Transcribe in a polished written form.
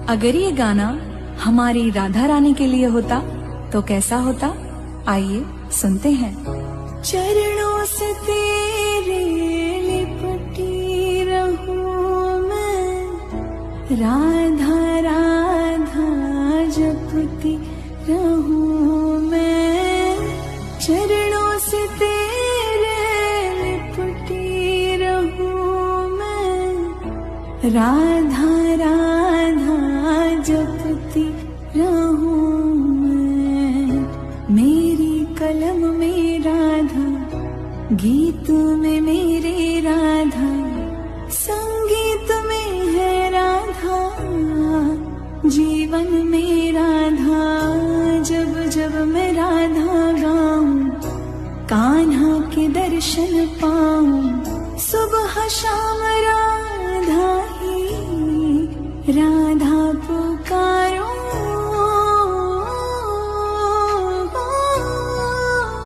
अगर ये गाना हमारी राधा रानी के लिए होता तो कैसा होता, आइए सुनते हैं। चरणों से तेरे लिपटी रहूं मैं, राधा राधा जपती रहूं मैं। चरणों से तेरे लिपटी रहूं मैं, राधा राधा जपती रहूं मैं। मेरी कलम में राधा, गीत में मेरे राधा, संगीत में है राधा, जीवन में राधा। जब जब मैं राधा गाऊं, कान्हा के दर्शन पाऊं, सुबह शाम